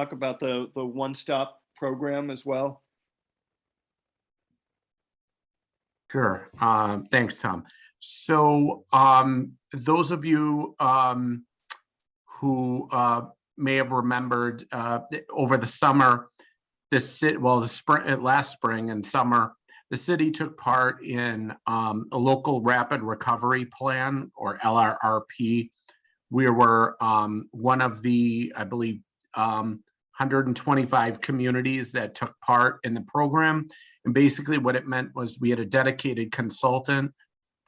talk about the one-stop program as well? Sure. Thanks, Tom. So those of you who may have remembered over the summer, last spring and summer, the city took part in a local rapid recovery plan, or LRRP. We were one of the, I believe, 125 communities that took part in the program. And basically what it meant was we had a dedicated consultant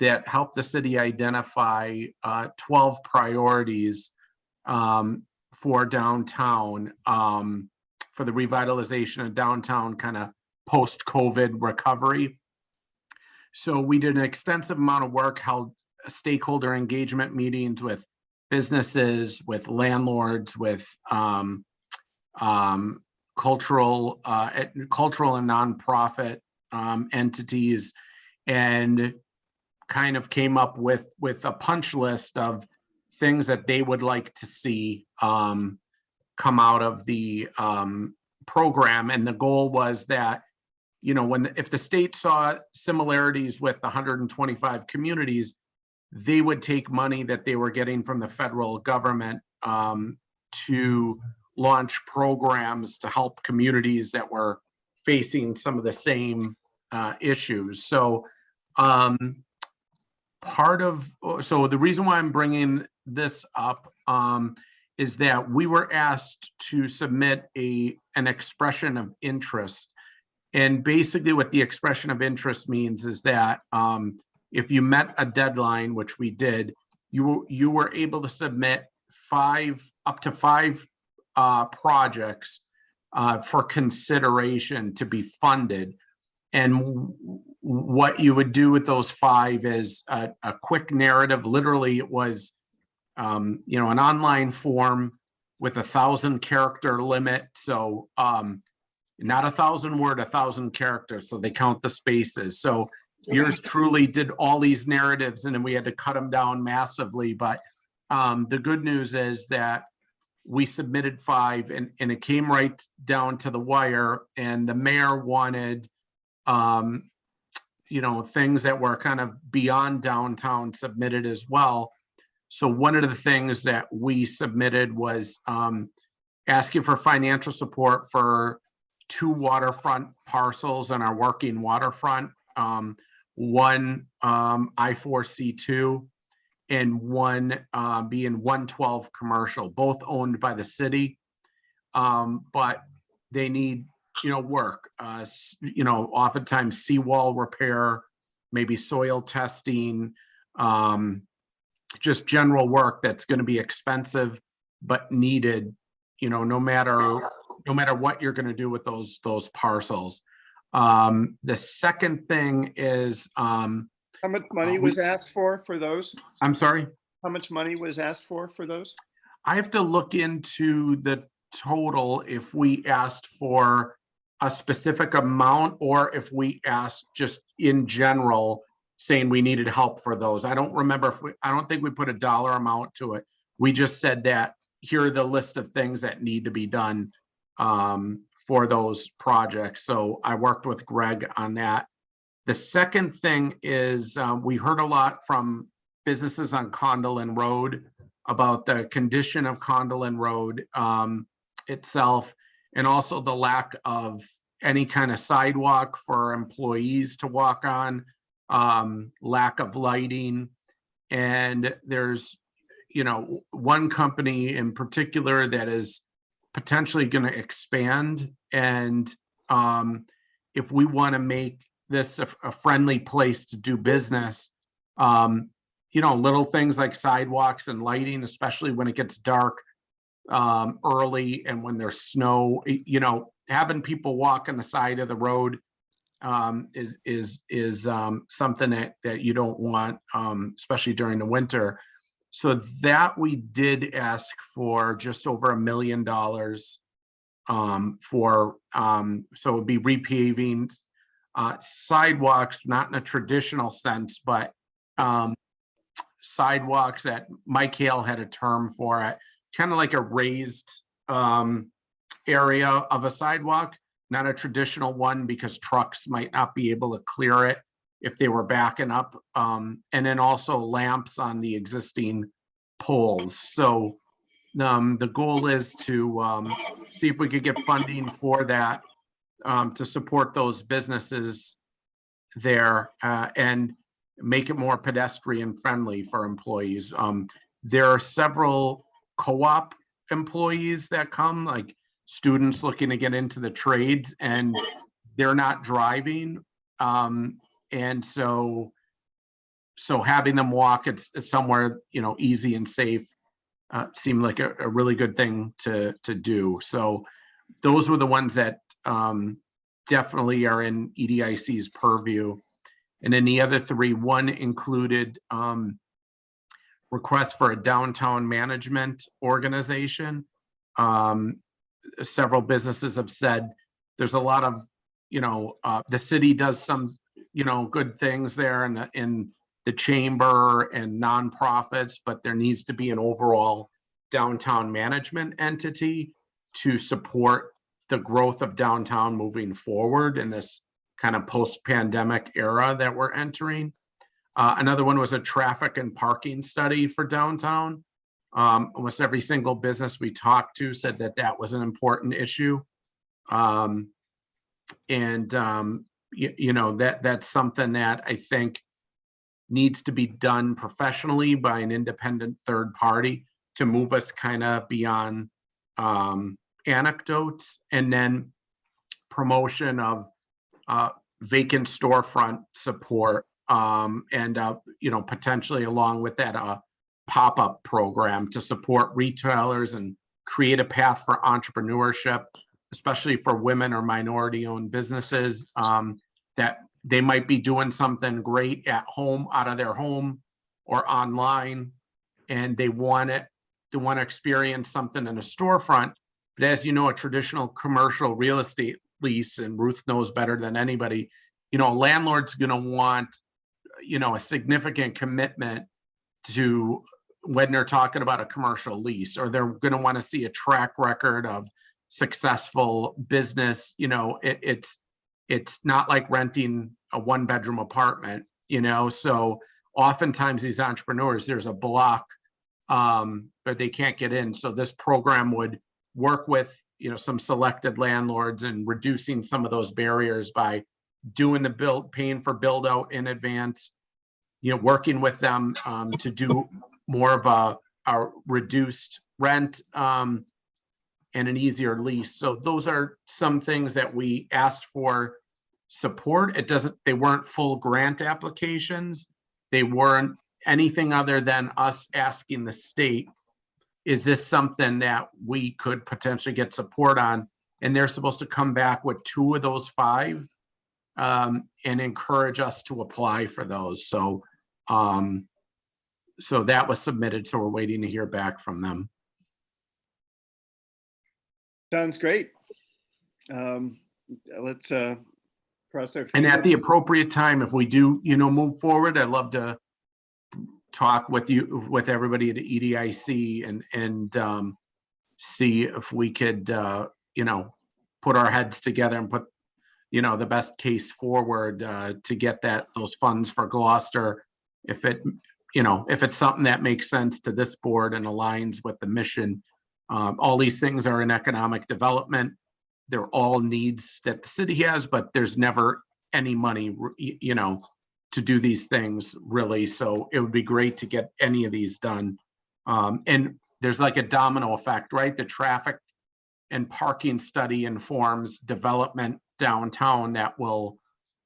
that helped the city identify 12 priorities for downtown, for the revitalization of downtown kind of post-COVID recovery. So we did an extensive amount of work, held stakeholder engagement meetings with businesses, with landlords, with cultural and nonprofit entities, and kind of came up with a punch list of things that they would like to see come out of the program. And the goal was that, you know, if the state saw similarities with 125 communities, they would take money that they were getting from the federal government to launch programs to help communities that were facing some of the same issues. So the reason why I'm bringing this up is that we were asked to submit an expression of interest. And basically what the expression of interest means is that if you met a deadline, which we did, you were able to submit up to five projects for consideration to be funded. And what you would do with those five is a quick narrative. Literally, it was an online form with 1,000-character limit. So not 1,000 word, 1,000 characters. So they count the spaces. So yours truly did all these narratives, and then we had to cut them down massively. But the good news is that we submitted five, and it came right down to the wire. And the mayor wanted, things that were kind of beyond downtown submitted as well. So one of the things that we submitted was asking for financial support for 2 waterfront parcels on our working waterfront, one I-4C2 and one being 112 commercial, both owned by the city, but they need work, oftentimes seawall repair, maybe soil testing, just general work that's going to be expensive but needed, no matter what you're going to do with those parcels. The second thing is how much money was asked for those? I'm sorry? How much money was asked for those? I have to look into the total if we asked for a specific amount or if we asked just in general saying we needed help for those. I don't remember I don't think we put a dollar amount to it. We just said that here are the list of things that need to be done for those projects. So I worked with Greg on that. The second thing is we heard a lot from businesses on Condolin Road about the condition of Condolin Road itself, and also the lack of any kind of sidewalk for employees to walk on, lack of lighting. And there's, one company in particular that is potentially going to expand. And if we want to make this a friendly place to do business, little things like sidewalks and lighting, especially when it gets dark early and when there's snow, having people walk on the side of the road is something that you don't want, especially during the winter. So that we did ask for just over $1 million for, so it would be repaving sidewalks, not in a traditional sense, but sidewalks that Mike Hale had a term for it, kind of like a raised area of a sidewalk, not a traditional one, because trucks might not be able to clear it if they were backing up. And then also lamps on the existing poles. So the goal is to see if we could get funding for that, to support those businesses there, and make it more pedestrian friendly for employees. There are several co-op employees that come, like students looking to get into the trades, and they're not driving. And so having them walk, it's somewhere, easy and safe, seemed like a really good thing to do. So those were the ones that definitely are in EDIC's purview. And then the other three, one included requests for a downtown management organization. Several businesses have said there's a lot of, the city does some, good things there in the chamber and nonprofits, but there needs to be an overall downtown management entity to support the growth of downtown moving forward in this kind of post-pandemic era that we're entering. Another one was a traffic and parking study for downtown. Almost every single business we talked to said that that was an important issue. That's something that I think needs to be done professionally by an independent third party to move us kind of beyond anecdotes, and then promotion of vacant storefront support, and potentially along with that pop-up program to support retailers and create a path for entrepreneurship, especially for women or minority-owned businesses, that they might be doing something great at home, out of their home or online, and they want to experience something in a storefront. But as you know, a traditional commercial real estate lease, and Ruth knows better than anybody, a landlord's going to want, a significant commitment to when they're talking about a commercial lease, or they're going to want to see a track record of successful business. It's not like renting a one-bedroom apartment, so oftentimes these entrepreneurs, there's a block, but they can't get in. So this program would work with, some selected landlords and reducing some of those barriers by doing the paying for build out in advance, working with them to do more of a reduced rent, and an easier lease. So those are some things that we asked for support. They weren't full grant applications. They weren't anything other than us asking the state, is this something that we could potentially get support on? And they're supposed to come back with 2 of those 5, and encourage us to apply for those. So that was submitted. So we're waiting to hear back from them. Sounds great. Let's cross our And at fingers. the appropriate time, if we do, move forward, I'd love to talk with everybody at EDIC and see if we could, put our heads together and put, the best case forward to get those funds for Gloucester. If it's something that makes sense to this board and aligns with the mission. All these things are in economic development. They're all needs that the city has, but there's never any money, to do these things really. So it would be great to get any of these done. And there's like a domino effect, right? The traffic and parking study informs development downtown that will,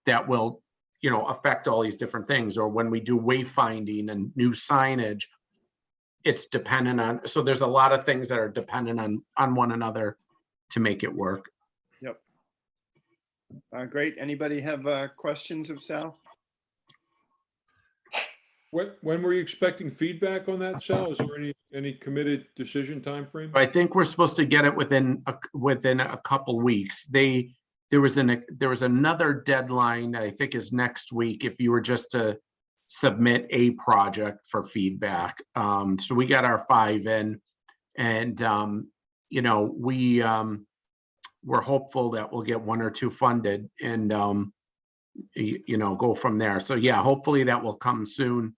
affect all these different things. Or when we do wayfinding and new signage, it's dependent on, so there's a lot of things that are dependent on one another to make it work. Yep. Great. Anybody have questions of Sal? When were you expecting feedback on that, Sal? Is there any committed decision timeframe? I think we're supposed to get it within a couple weeks. There was another deadline that I think is next week if you were just to submit a project for feedback. So we got our 5 in, and we're hopeful that we'll get 1 or 2 funded and, you know, go from there. So yeah, hopefully that will come soon.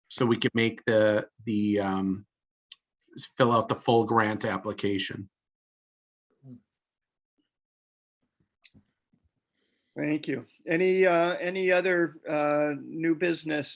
So we can make fill out the full grant application. Thank you. Any other new business